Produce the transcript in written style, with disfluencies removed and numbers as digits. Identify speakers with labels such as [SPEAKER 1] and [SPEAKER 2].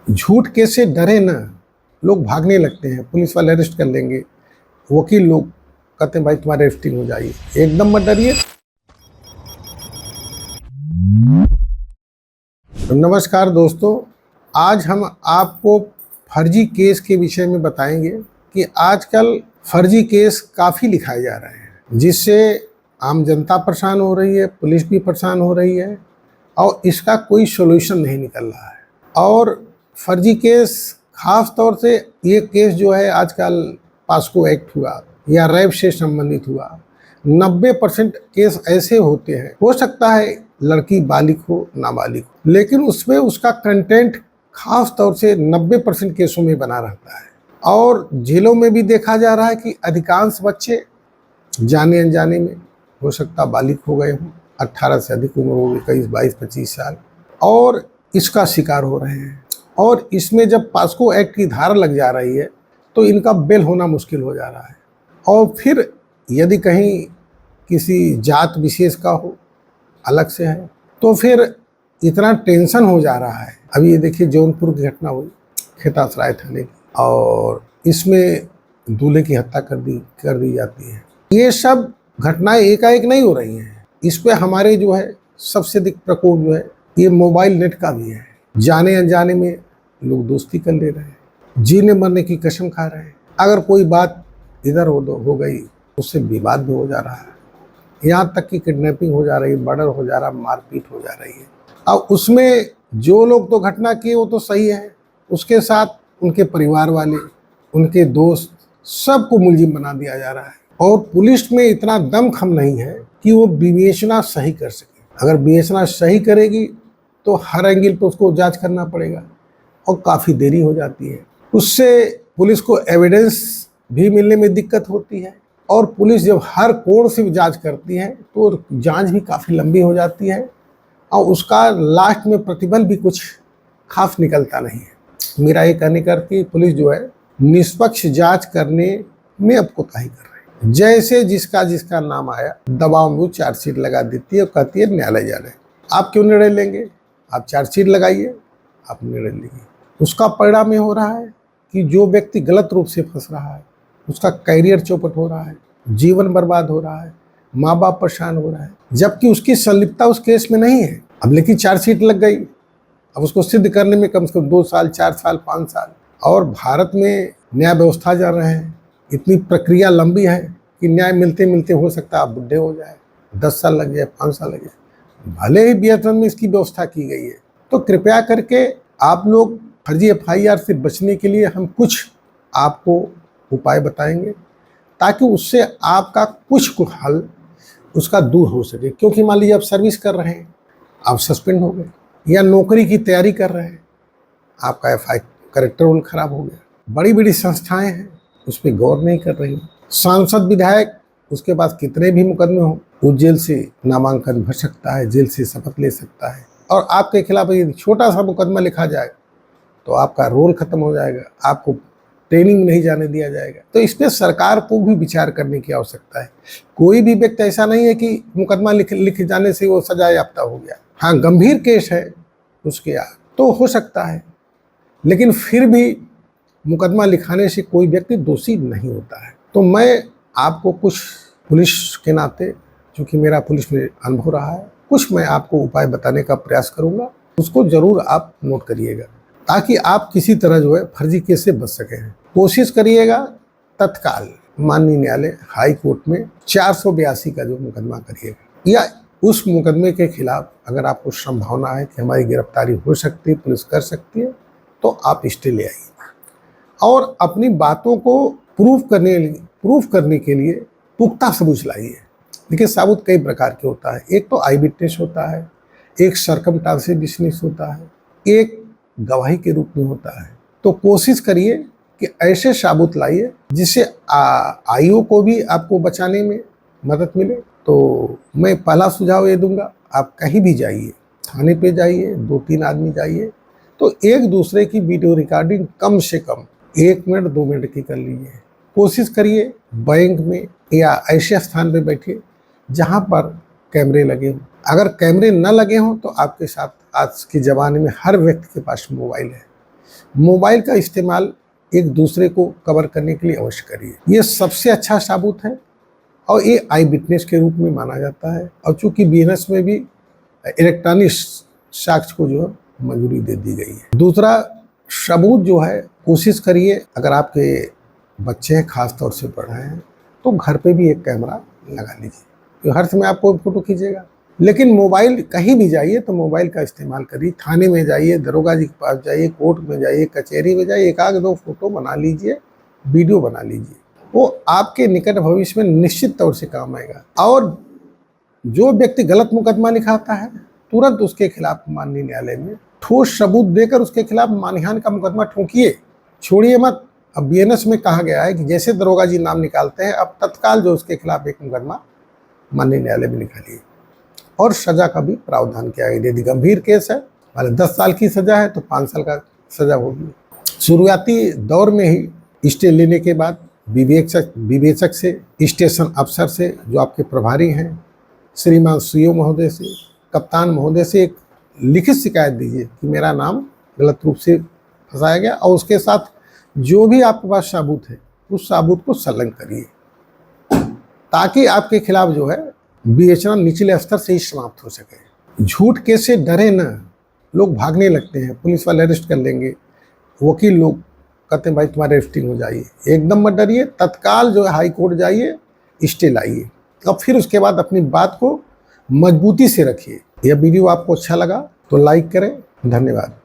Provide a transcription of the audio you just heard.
[SPEAKER 1] झूठ केस से डरे ना, लोग भागने लगते हैं, पुलिस वाले अरेस्ट कर लेंगे, वकील लोग कहते हैं भाई तुम्हारी अरेस्टिंग हो जाइए। एकदम मत डरिए। नमस्कार दोस्तों, आज हम आपको फर्जी केस के विषय में बताएंगे कि आजकल फर्जी केस काफ़ी लिखाए जा रहे हैं, जिससे आम जनता परेशान हो रही है, पुलिस भी परेशान हो रही है और इसका कोई सोल्यूशन नहीं निकल रहा है। और फर्जी केस खास तौर से ये केस जो है आजकल पास्को एक्ट हुआ या रेप से संबंधित हुआ, 90% केस ऐसे होते हैं। हो सकता है लड़की बालिग हो नाबालिग हो, लेकिन उसमें उसका कंटेंट खास तौर से 90% केसों में बना रहता है। और जेलों में भी देखा जा रहा है कि अधिकांश बच्चे जाने अनजाने में, हो सकता बालिग हो गए हों, 18 से अधिक उम्र हो गई, 21, 22, 25 साल, और इसका शिकार हो रहे हैं। और इसमें जब पास्को एक्ट की धारा लग जा रही है तो इनका बेल होना मुश्किल हो जा रहा है। और फिर यदि कहीं किसी जात विशेष का हो, अलग से है, तो फिर इतना टेंशन हो जा रहा है। अभी ये देखिए जौनपुर की घटना हुई खेतासराय थाने की, और इसमें दूल्हे की हत्या कर दी जाती है। ये सब घटनाएं एकाएक नहीं हो रही हैं। इस पे हमारे जो है सबसे अधिक प्रकोप जो है ये मोबाइल नेट का भी है। जाने अनजाने में लोग दोस्ती कर ले रहे हैं, जीने मरने की कसम खा रहे हैं। अगर कोई बात इधर हो गई, उससे विवाद भी हो जा रहा है, यहाँ तक कि किडनैपिंग हो जा रही है, मर्डर हो जा रहा है, मारपीट हो जा रही है। अब उसमें जो लोग तो घटना किए वो तो सही है, उसके साथ उनके परिवार वाले, उनके दोस्त, सबको मुलजिम बना दिया जा रहा है। और पुलिस में इतना दमखम नहीं है कि वो विवेचना सही कर सके। अगर विवेचना सही करेगी तो हर एंगल पर उसको जांच करना पड़ेगा और काफ़ी देरी हो जाती है। उससे पुलिस को एविडेंस भी मिलने में दिक्कत होती है। और पुलिस जब हर कोण से जांच करती है तो जांच भी काफ़ी लंबी हो जाती है और उसका लास्ट में प्रतिफल भी कुछ खास निकलता नहीं है। मेरा ये कहने का कि पुलिस जो है निष्पक्ष जांच करने में अब कोताही कर रही है। जैसे जिसका नाम आया दबाव में वो चार्जशीट लगा देती है और कहती है न्यायालय जा रहे हैं। आप क्यों निर्णय लेंगे? आप चार्जशीट लगाइए, आप निर्णय लेंगे। उसका परिणाम ये हो रहा है कि जो व्यक्ति गलत रूप से फंस रहा है उसका कैरियर चौपट हो रहा है, जीवन बर्बाद हो रहा है, माँ बाप परेशान हो रहा है, जबकि उसकी संलिप्तता उस केस में नहीं है। अब लेकिन चार्जशीट लग गई, अब उसको सिद्ध करने में कम से कम 2 साल, 4 साल, 5 साल। और भारत में न्याय व्यवस्था जा रहे हैं, इतनी प्रक्रिया लंबी है कि न्याय मिलते मिलते हो सकता है आप बुढ़े हो जाए, 10 साल लग जाए, 5 साल लग जाए। भले ही बीएसएन में इसकी व्यवस्था की गई है। तो कृपया करके आप लोग फर्जी एफआईआर से बचने के लिए हम कुछ आपको उपाय बताएंगे ताकि उससे आपका कुछ हल उसका दूर हो सके। क्योंकि मान लीजिए आप सर्विस कर रहे हैं, आप सस्पेंड हो गए, या नौकरी की तैयारी कर रहे हैं, आपका कैरेक्टर रोल खराब हो गया। बड़ी बड़ी संस्थाएं हैं उस पर गौर नहीं कर रही। सांसद विधायक, उसके पास कितने भी मुकदमे हों, वो जेल से नामांकन भर सकता है, जेल से शपथ ले सकता है। और आपके खिलाफ यदि छोटा सा मुकदमा लिखा जाए तो आपका रोल खत्म हो जाएगा, आपको ट्रेनिंग नहीं जाने दिया जाएगा। तो इस पर सरकार को भी विचार करने की आवश्यकता है। कोई भी व्यक्ति ऐसा नहीं है कि मुकदमा लिख जाने से वो सजा याफ्ता हो गया। हाँ, गंभीर केस है उसके तो हो सकता है, लेकिन फिर भी मुकदमा लिखाने से कोई व्यक्ति दोषी नहीं होता है। तो मैं आपको कुछ पुलिस के नाते, चूँकि मेरा पुलिस में अनुभव रहा है, कुछ मैं आपको उपाय बताने का प्रयास करूँगा। उसको ज़रूर आप नोट करिएगा ताकि आप किसी तरह जो है फर्जी केस से बच सकें। कोशिश करिएगा तत्काल माननीय न्यायालय हाई कोर्ट में 482 का जो मुकदमा करिएगा, या उस मुकदमे के खिलाफ अगर आपको संभावना है कि हमारी गिरफ्तारी हो सकती है, पुलिस कर सकती है, तो आप स्टे ले आइए। और अपनी बातों को प्रूफ करने के लिए पुख्ता सबूत लाइए। देखिए, सबूत कई प्रकार के होता है। एक तो आई विटनेस होता है, एक सर्कमस्टेंशियल विटनेस होता है, एक गवाही के रूप में होता है। तो कोशिश करिए कि ऐसे सबूत लाइए जिससे आईओ को भी आपको बचाने में मदद मिले। तो मैं पहला सुझाव ये दूंगा, आप कहीं भी जाइए, थाने पे जाइए, 2-3 आदमी जाइए, तो एक दूसरे की वीडियो रिकॉर्डिंग कम से कम 1 मिनट 2 मिनट की कर लीजिए। कोशिश करिए बैंक में या ऐसे स्थान पे बैठिए जहाँ पर कैमरे लगे हों। अगर कैमरे न लगे हों तो आपके साथ आज के ज़माने में हर व्यक्ति के पास मोबाइल है, मोबाइल का इस्तेमाल एक दूसरे को कवर करने के लिए अवश्य करिए। ये सबसे अच्छा साबुत है और ये आई विटनेस के रूप में माना जाता है। और चूंकि बीएनएस में भी इलेक्ट्रॉनिक साक्ष्य को जो है मंजूरी दे दी गई है। दूसरा सबूत जो है, कोशिश करिए अगर आपके बच्चे हैं, खास तौर से पढ़ रहे हैं, तो घर पे भी एक कैमरा लगा लीजिए, तो हर समय आपको फोटो खींचेगा। लेकिन मोबाइल, कहीं भी जाइए तो मोबाइल का इस्तेमाल करिए। थाने में जाइए, दरोगा जी के पास जाइए, कोर्ट में जाइए, कचहरी में जाइए, एक आध दो फोटो बना लीजिए, वीडियो बना लीजिए, वो आपके निकट भविष्य में निश्चित तौर से काम आएगा। और जो व्यक्ति गलत मुकदमा लिखाता है, तुरंत उसके खिलाफ माननीय न्यायालय में ठोस सबूत देकर उसके खिलाफ मानहानि का मुकदमा ठोकिए, छोड़िए मत। अब बीएनएस में कहा गया है कि जैसे दरोगा जी नाम निकालते हैं, अब तत्काल जो उसके खिलाफ एक मुकदमा माननीय न्यायालय में निकालिए। और सजा का भी प्रावधान किया गया। यदि गंभीर केस है, मान 10 साल की सजा है तो 5 साल का सजा होगी। शुरुआती दौर में ही स्टे लेने के बाद विवेचक से, स्टेशन अफसर से, जो आपके प्रभारी हैं, श्रीमान सीओ महोदय से, कप्तान महोदय से एक लिखित शिकायत दीजिए कि मेरा नाम गलत रूप से फंसाया गया, और उसके साथ जो भी आपके पास सबूत है उस सबूत को संलग्न करिए, ताकि आपके खिलाफ जो है विवेचना निचले स्तर से ही समाप्त हो सके। झूठ केस से डरे न, लोग भागने लगते हैं, पुलिस वाले अरेस्ट कर लेंगे, वकील लोग कहते हैं भाई तुम्हारी अरेस्टिंग हो जाइए। एकदम मत डरिए, तत्काल जो है हाई कोर्ट जाइए, स्टे लाइए, और फिर उसके बाद अपनी बात को मजबूती से रखिए। यह वीडियो आपको अच्छा लगा तो लाइक करें। धन्यवाद।